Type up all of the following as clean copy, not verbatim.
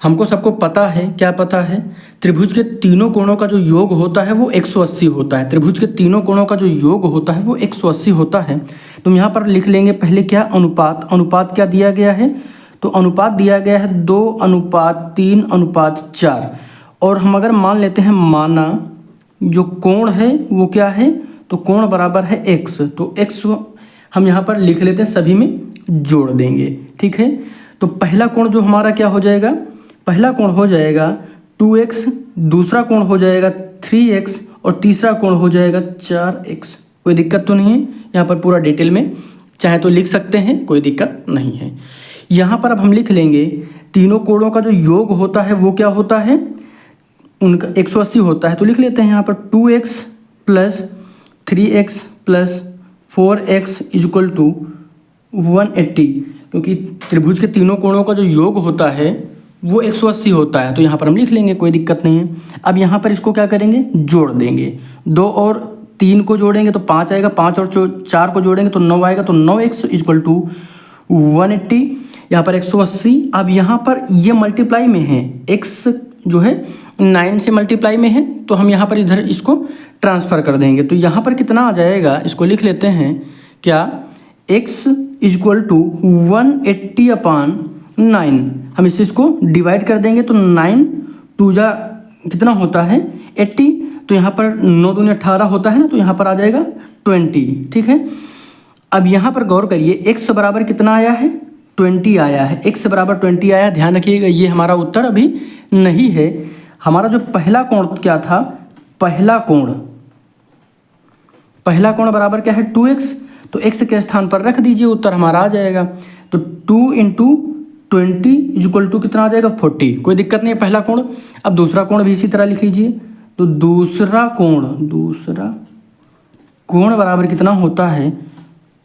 हमको सबको पता है, क्या पता है, त्रिभुज के तीनों कोणों का जो योग होता है वो 180 होता है। त्रिभुज के तीनों कोणों का जो योग होता है वो 180 होता है। तो हम यहाँ पर लिख लेंगे पहले क्या, अनुपात। अनुपात क्या दिया गया है, तो अनुपात दिया गया है 2:3:4। और हम अगर मान लेते हैं, माना जो कोण है वो क्या है, तो कोण बराबर है x। तो x हम यहाँ पर लिख लेते हैं, सभी में जोड़ देंगे, ठीक है। तो पहला कोण जो हमारा क्या हो जाएगा, पहला कोण हो जाएगा 2x, दूसरा कोण हो जाएगा 3x और तीसरा कोण हो जाएगा 4x। कोई दिक्कत तो नहीं है, यहाँ पर पूरा डिटेल में चाहे तो लिख सकते हैं, कोई दिक्कत नहीं है। यहाँ पर अब हम लिख लेंगे तीनों कोणों का जो योग होता है वो क्या होता है, उनका 180 होता है। तो लिख लेते हैं यहाँ पर 2x + 3x + 4x = 180, क्योंकि त्रिभुज के तीनों कोणों का जो योग होता है वो 180 होता है। तो यहाँ पर हम लिख लेंगे, कोई दिक्कत नहीं है। अब यहाँ पर इसको क्या करेंगे, जोड़ देंगे। 2 और 3 को जोड़ेंगे तो 5 आएगा, 5 और 4 को जोड़ेंगे तो 9 आएगा। तो 9x = 180, यहाँ पर 180। अब यहाँ पर ये मल्टीप्लाई में है, x जो है 9 से मल्टीप्लाई में है, तो हम यहाँ पर इधर इसको ट्रांसफ़र कर देंगे। तो यहाँ पर कितना आ जाएगा, इसको लिख लेते हैं क्या, x = 180/9। हम इसको डिवाइड कर देंगे तो 9 2 जा कितना होता है 80, तो यहाँ पर 9 दूनी 18 होता है ना, तो यहाँ पर आ जाएगा 20, ठीक है। अब यहाँ पर गौर करिए, x बराबर कितना आया है, 20 आया है। x बराबर 20 आया है। ध्यान रखिएगा, ये हमारा उत्तर अभी नहीं है। हमारा जो पहला कोण क्या था, पहला कोण बराबर क्या है, 2x। तो x के स्थान पर रख दीजिए, उत्तर हमारा आ जाएगा। तो 2 × 20 = कितना आ जाएगा, 40। कोई दिक्कत नहीं है, पहला कोण। अब दूसरा कोण भी इसी तरह लिख लीजिए। तो दूसरा कोण बराबर कितना होता है,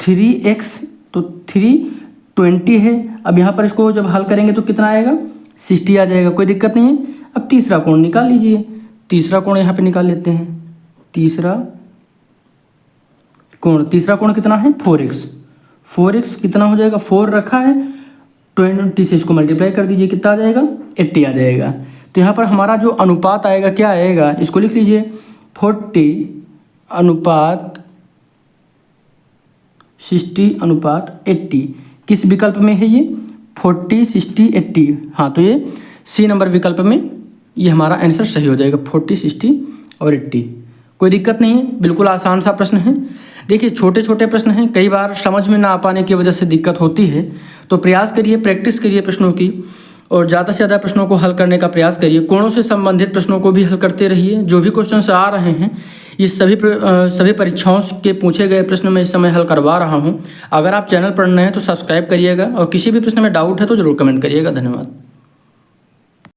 3x। तो 320 है। अब यहाँ पर इसको जब हल करेंगे तो कितना आएगा, 60 आ जाएगा। कोई दिक्कत नहीं है। अब तीसरा कोण निकाल लीजिए। तीसरा कोण यहाँ पे निकाल लेते हैं। तीसरा कोण कितना है, 4x। 4x कितना हो जाएगा, 4 रखा है, 20 से इसको मल्टीप्लाई कर दीजिए, कितना आ जाएगा, 80 आ जाएगा। तो यहाँ पर हमारा जो अनुपात आएगा क्या आएगा, इसको लिख लीजिए, 40:60:80। किस विकल्प में है ये, 40 60 80। हाँ, तो ये सी नंबर विकल्प में ये हमारा आंसर सही हो जाएगा, 40 60 और 80। कोई दिक्कत नहीं है, बिल्कुल आसान सा प्रश्न है। देखिए, छोटे छोटे प्रश्न हैं, कई बार समझ में ना आ पाने की वजह से दिक्कत होती है। तो प्रयास करिए, प्रैक्टिस करिए प्रश्नों की, और ज़्यादा से ज़्यादा प्रश्नों को हल करने का प्रयास करिए। कोणों से संबंधित प्रश्नों को भी हल करते रहिए। जो भी क्वेश्चन आ रहे हैं, ये सभी परीक्षाओं के पूछे गए प्रश्न मैं इस समय हल करवा रहा हूँ। अगर आप चैनल पर नए हैं तो सब्सक्राइब करिएगा, और किसी भी प्रश्न में डाउट है तो ज़रूर कमेंट करिएगा। धन्यवाद।